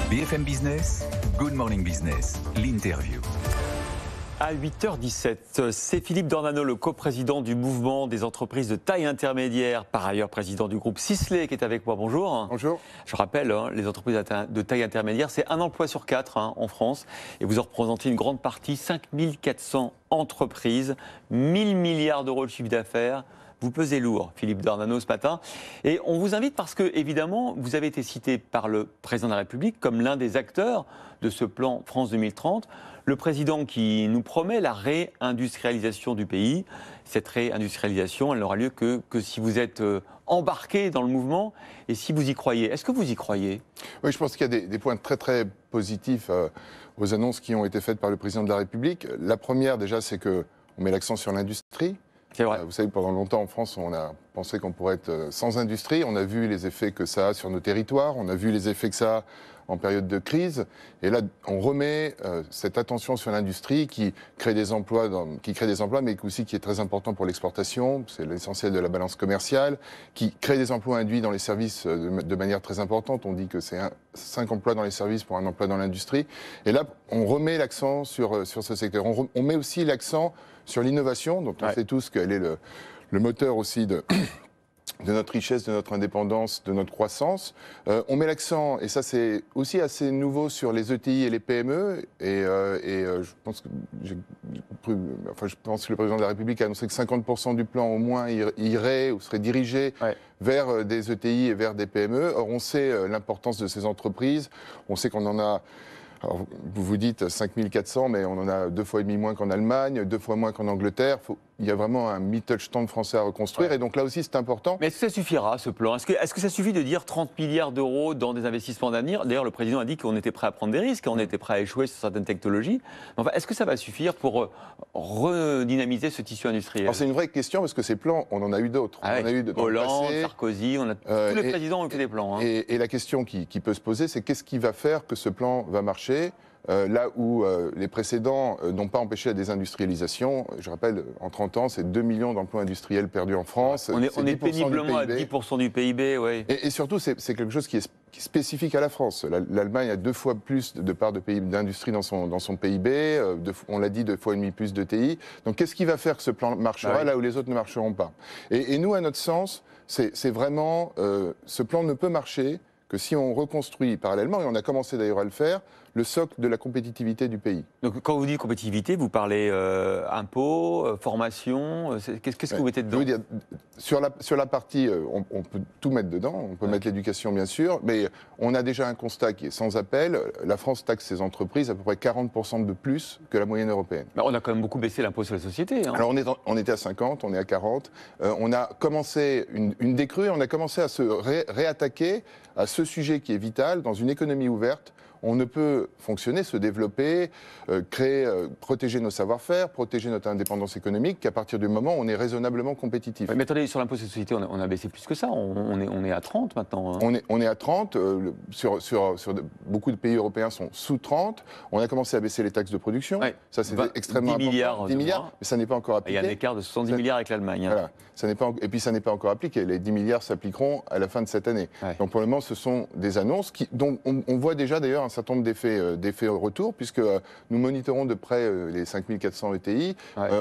BFM Business, Good Morning Business, l'interview. À 8h17, c'est Philippe Dornano, le coprésident du mouvement des entreprises de taille intermédiaire, par ailleurs président du groupe Sisley, qui est avec moi. Bonjour. Bonjour. Je rappelle, les entreprises de taille intermédiaire, c'est un emploi sur 4 en France. Et vous en représentez une grande partie, 5400 entreprises, 1000 milliards d'euros de chiffre d'affaires. Vous pesez lourd, Philippe Dornano, ce matin. Et on vous invite parce que, évidemment, vous avez été cité par le président de la République comme l'un des acteurs de ce plan France 2030. Le président qui nous promet la réindustrialisation du pays. Cette réindustrialisation, elle n'aura lieu que si vous êtes embarqué dans le mouvement et si vous y croyez. Est-ce que vous y croyez ? Oui, je pense qu'il y a des points très très positifs aux annonces qui ont été faites par le président de la République. La première, déjà, c'est qu'on met l'accent sur l'industrie. C'est vrai. Vous savez, pendant longtemps en France, on a pensé qu'on pourrait être sans industrie. On a vu les effets que ça a sur nos territoires. On a vu les effets que ça a en période de crise. Et là, on remet cette attention sur l'industrie qui crée des emplois, mais aussi qui est très important pour l'exportation. C'est l'essentiel de la balance commerciale. Qui crée des emplois induits dans les services de manière très importante. On dit que c'est 5 emplois dans les services pour un emploi dans l'industrie. Et là, on remet l'accent sur ce secteur. On met aussi l'accent sur l'innovation, dont on sait tous qu'elle est le moteur aussi de notre richesse, de notre indépendance, de notre croissance. On met l'accent, et ça c'est aussi assez nouveau, sur les ETI et les PME. Je pense que le président de la République a annoncé que 50% du plan au moins irait ou serait dirigé vers des ETI et vers des PME. Or, on sait l'importance de ces entreprises. On sait qu'on en a... Alors, vous vous dites 5400, mais on en a 2,5 fois moins qu'en Allemagne, 2 fois moins qu'en Angleterre. Il y a vraiment un Mittelstand français à reconstruire. Et donc là aussi, c'est important. Mais est-ce que ça suffira, ce plan ? Est-ce que ça suffit de dire 30 milliards d'euros dans des investissements d'avenir ? D'ailleurs, le président a dit qu'on était prêt à prendre des risques, on était prêt à échouer sur certaines technologies. Enfin, est-ce que ça va suffire pour redynamiser ce tissu industriel ? Alors, c'est une vraie question, parce que ces plans, on en a eu d'autres. On a eu Hollande, Sarkozy, tous les présidents ont fait des plans. Et la question qui peut se poser, c'est qu'est-ce qui va faire que ce plan va marcher ? Là où les précédents n'ont pas empêché la désindustrialisation. Je rappelle, en 30 ans, c'est 2 millions d'emplois industriels perdus en France. On est péniblement à 10% du PIB, oui. Et surtout, c'est quelque chose qui est spécifique à la France. L'Allemagne a 2 fois plus de parts d'industrie dans son PIB, on l'a dit, 2,5 fois plus de TI. Donc qu'est-ce qui va faire que ce plan marchera là où les autres ne marcheront pas ? Et nous, à notre sens, c'est vraiment, ce plan ne peut marcher que si on reconstruit parallèlement, et on a commencé d'ailleurs à le faire, le socle de la compétitivité du pays. Donc quand vous dites compétitivité, vous parlez impôts, formation, qu'est-ce que vous mettez dedans ? Je veux dire, sur la partie, on peut tout mettre dedans, on peut mettre l'éducation bien sûr, mais on a déjà un constat qui est sans appel. La France taxe ses entreprises à peu près 40% de plus que la moyenne européenne. Bah, on a quand même beaucoup baissé l'impôt sur les sociétés. Alors on était à 50, on est à 40. On a commencé une décrue, on a commencé à se réattaquer à ce sujet qui est vital dans une économie ouverte. On ne peut fonctionner, se développer, protéger nos savoir-faire, protéger notre indépendance économique qu'à partir du moment où on est raisonnablement compétitif. Mais attendez, sur l'impôt sur les sociétés, on a baissé plus que ça. On est à 30 maintenant. On est à 30. Beaucoup de pays européens sont sous 30. On a commencé à baisser les taxes de production. Ça, c'était extrêmement important. 10 milliards, mais ça n'est pas encore appliqué. Il y a un écart de 70 milliards avec l'Allemagne. Voilà. Et puis, ça n'est pas encore appliqué. Les 10 milliards s'appliqueront à la fin de cette année. Donc, pour le moment, ce sont des annonces dont on voit déjà, d'ailleurs, un certain nombre d'effets retour, puisque nous monitorons de près les 5400 ETI.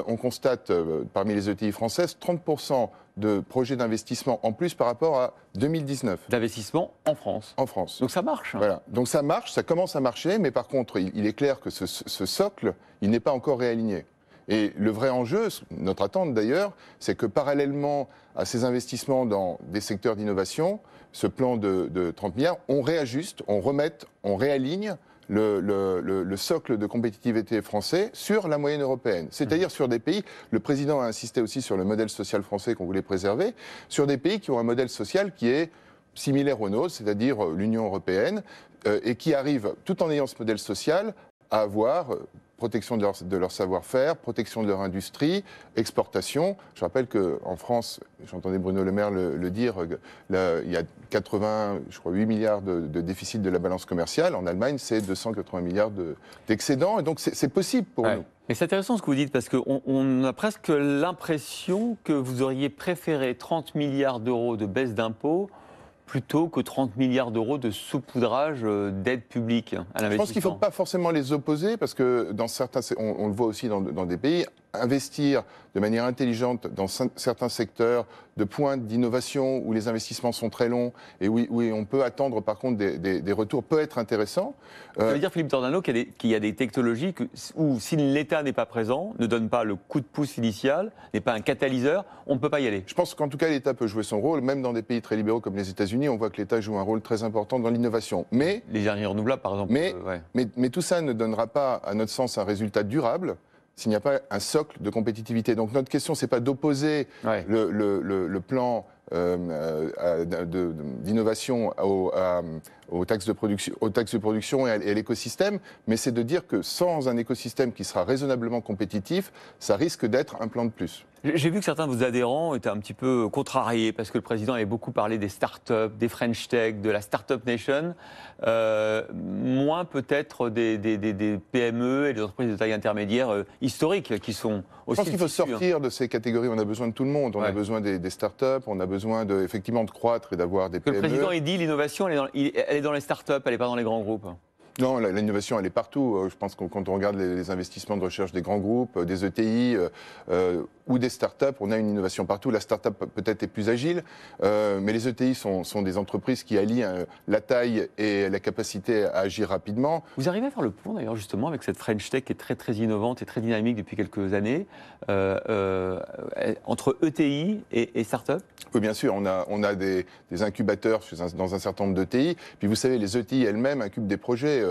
On constate, parmi les ETI françaises, 30% de projets d'investissement en plus par rapport à 2019. D'investissement en France. En France. Donc ça marche. Voilà. Donc ça marche, ça commence à marcher, mais par contre, il est clair que ce socle, il n'est pas encore réaligné. Et le vrai enjeu, notre attente d'ailleurs, c'est que parallèlement à ces investissements dans des secteurs d'innovation, ce plan de 30 milliards, on réajuste, on réaligne le socle de compétitivité français sur la moyenne européenne. C'est-à-dire sur des pays, le président a insisté aussi sur le modèle social français qu'on voulait préserver, sur des pays qui ont un modèle social qui est similaire au nôtre, c'est-à-dire l'Union européenne, et qui arrivent, tout en ayant ce modèle social, à avoir protection de leur savoir-faire, protection de leur industrie, exportation. Je rappelle qu'en France, j'entendais Bruno Le Maire le dire, il y a 8 milliards de déficit de la balance commerciale. En Allemagne, c'est 280 milliards d'excédents. Et donc, c'est possible pour nous. Mais c'est intéressant ce que vous dites, parce qu'on a presque l'impression que vous auriez préféré 30 milliards d'euros de baisse d'impôts plutôt que 30 milliards d'euros de saupoudrage d'aide publique à l'investissement? Je pense qu'il ne faut pas forcément les opposer, parce que dans certains, on le voit aussi dans des pays, investir de manière intelligente dans certains secteurs de pointe d'innovation où les investissements sont très longs et où on peut attendre par contre des retours peut être intéressant. Ça veut dire, Philippe Tordano, qu'il y a des technologies où si l'État n'est pas présent, ne donne pas le coup de pouce initial, n'est pas un catalyseur, on ne peut pas y aller. Je pense qu'en tout cas l'État peut jouer son rôle, même dans des pays très libéraux comme les États-Unis, on voit que l'État joue un rôle très important dans l'innovation. Mais les énergies renouvelables, par exemple. Mais tout ça ne donnera pas, à notre sens, un résultat durable s'il n'y a pas un socle de compétitivité. Donc notre question, c'est pas d'opposer le plan d'innovation aux taxes de production et à l'écosystème, mais c'est de dire que sans un écosystème qui sera raisonnablement compétitif, ça risque d'être un plan de plus. J'ai vu que certains de vos adhérents étaient un petit peu contrariés parce que le président avait beaucoup parlé des start-up, des French Tech, de la Start-up Nation, moins peut-être des PME et des entreprises de taille intermédiaire historiques qui sont aussi. Je pense qu'il faut sortir de ces catégories. On a besoin de tout le monde. On a besoin des start-up, on a besoin effectivement de croître et d'avoir des PME. Le président, il dit l'innovation, elle est dans les start-up, elle n'est pas dans les grands groupes. Non, l'innovation, elle est partout. Je pense que quand on regarde les investissements de recherche des grands groupes, des ETI ou des start-up, on a une innovation partout. La start-up peut-être est plus agile, mais les ETI sont des entreprises qui allient la taille et la capacité à agir rapidement. Vous arrivez à faire le pont, d'ailleurs, justement, avec cette French Tech qui est très, très innovante et très dynamique depuis quelques années, entre ETI et start-up? Oui, bien sûr. On a des incubateurs dans un certain nombre d'ETI. Puis vous savez, les ETI elles-mêmes incubent des projets.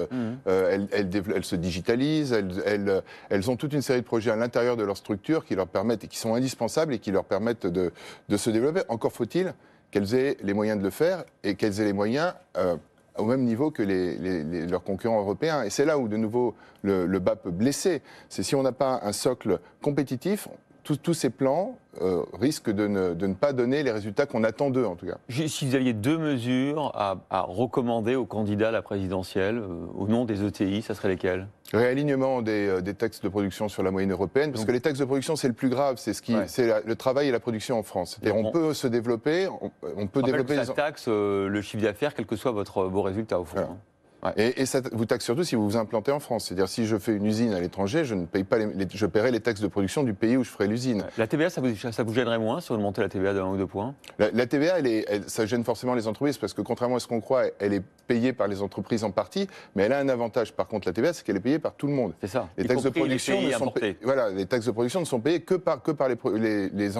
Elles se digitalisent, elles ont toute une série de projets à l'intérieur de leur structure qui leur permettent, et qui sont indispensables et qui leur permettent de se développer. Encore faut-il qu'elles aient les moyens de le faire et qu'elles aient les moyens au même niveau que leurs concurrents européens. Et c'est là où, de nouveau, le bas peut blesser. C'est si on n'a pas un socle compétitif, tous ces plans risquent de ne pas donner les résultats qu'on attend d'eux, en tout cas. Si vous aviez deux mesures à recommander aux candidats à la présidentielle, au nom des ETI, ça serait lesquelles? Réalignement des taxes de production sur la moyenne européenne, parce que les taxes de production, c'est le plus grave, c'est le travail et la production en France. On peut se développer, on peut développer... Ça taxe le chiffre d'affaires, quels que soient vos résultats, au fond. Voilà. Et ça vous taxe surtout si vous vous implantez en France. C'est-à-dire, si je fais une usine à l'étranger, je ne paye pas je paierai les taxes de production du pays où je ferai l'usine. La TVA, ça vous gênerait moins si on montait la TVA de 1 ou 2 points? La TVA, ça gêne forcément les entreprises parce que, contrairement à ce qu'on croit, elle est payée par les entreprises en partie, mais elle a un avantage. Par contre, la TVA, c'est qu'elle est payée par tout le monde. C'est ça. Les taxes de production les taxes de production ne sont payées que par les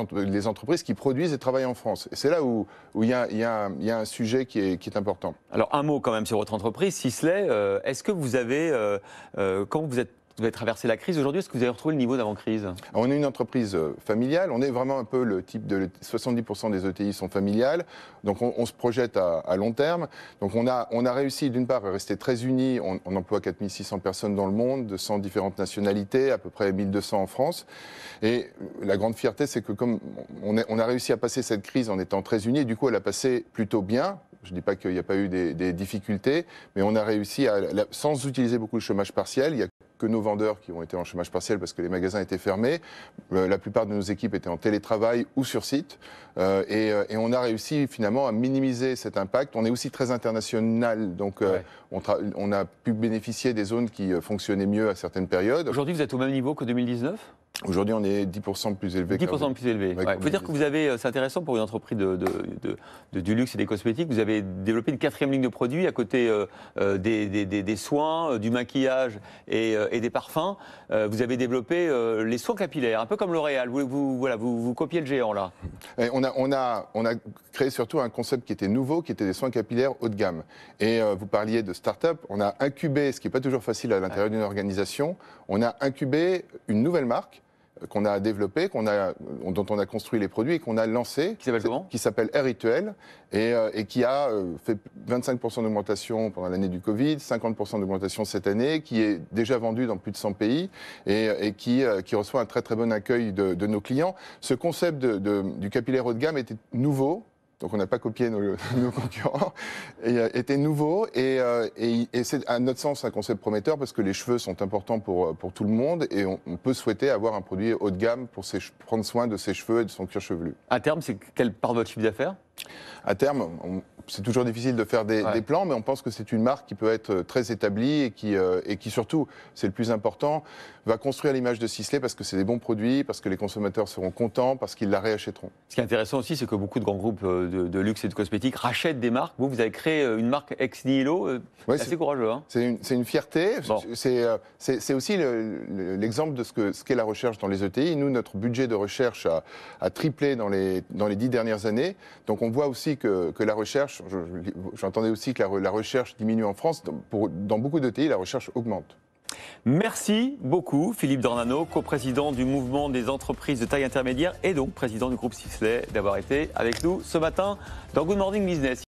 entreprises qui produisent et travaillent en France. Et c'est là où il y a un sujet qui est important. Alors, un mot quand même sur votre entreprise, Sisley. Est-ce que vous avez, quand vous avez traversé la crise aujourd'hui, est-ce que vous avez retrouvé le niveau d'avant-crise? On est une entreprise familiale, on est vraiment un peu le type de 70% des ETI sont familiales, donc on se projette à long terme. Donc on a réussi d'une part à rester très unis, on emploie 4600 personnes dans le monde, de 100 différentes nationalités, à peu près 1200 en France. Et la grande fierté, c'est que comme on a réussi à passer cette crise en étant très unis, et du coup elle a passé plutôt bien. Je ne dis pas qu'il n'y a pas eu des difficultés, mais on a réussi sans utiliser beaucoup le chômage partiel. Il n'y a que nos vendeurs qui ont été en chômage partiel parce que les magasins étaient fermés. La plupart de nos équipes étaient en télétravail ou sur site. Et on a réussi finalement à minimiser cet impact. On est aussi très international, donc on a pu bénéficier des zones qui fonctionnaient mieux à certaines périodes. Aujourd'hui, vous êtes au même niveau que 2019 ? Aujourd'hui, on est 10% plus élevé. 10% plus élevé. Il faut dire que vous avez, c'est intéressant pour une entreprise du luxe et des cosmétiques, vous avez développé une 4e ligne de produits à côté des soins, du maquillage et des parfums. Vous avez développé les soins capillaires, un peu comme L'Oréal. Vous copiez le géant là. On a créé surtout un concept qui était nouveau, qui était des soins capillaires haut de gamme. Et vous parliez de start-up. On a incubé, ce qui n'est pas toujours facile à l'intérieur d'une organisation, on a incubé une nouvelle marque qu'on a développé, dont on a construit les produits et qu'on a lancé. Qui s'appelle comment ? Qui s'appelle Air Rituel et qui a fait 25% d'augmentation pendant l'année du Covid, 50% d'augmentation cette année, qui est déjà vendu dans plus de 100 pays et qui reçoit un très très bon accueil de nos clients. Ce concept du capillaire haut de gamme était nouveau. Donc on n'a pas copié nos concurrents, était nouveau et c'est à notre sens un concept prometteur parce que les cheveux sont importants pour tout le monde et on peut souhaiter avoir un produit haut de gamme pour prendre soin de ses cheveux et de son cuir chevelu. À terme, c'est quelle part de votre chiffre d'affaires ? À terme, c'est toujours difficile de faire des plans, mais on pense que c'est une marque qui peut être très établie et qui surtout, c'est le plus important, va construire l'image de Sisley parce que c'est des bons produits, parce que les consommateurs seront contents, parce qu'ils la réachèteront. Ce qui est intéressant aussi, c'est que beaucoup de grands groupes de luxe et de cosmétiques rachètent des marques. Vous avez créé une marque ex nihilo, c'est assez courageux. Hein. C'est une fierté. Bon. C'est aussi l'exemple de ce qu'est la recherche dans les ETI. Nous, notre budget de recherche a triplé dans les 10 dernières années. Donc on voit aussi que la recherche, j'entendais aussi que la recherche diminue en France. Dans beaucoup d'ETI, la recherche augmente. Merci beaucoup Philippe Dornano, coprésident du mouvement des entreprises de taille intermédiaire et donc président du groupe Sisley, d'avoir été avec nous ce matin dans Good Morning Business.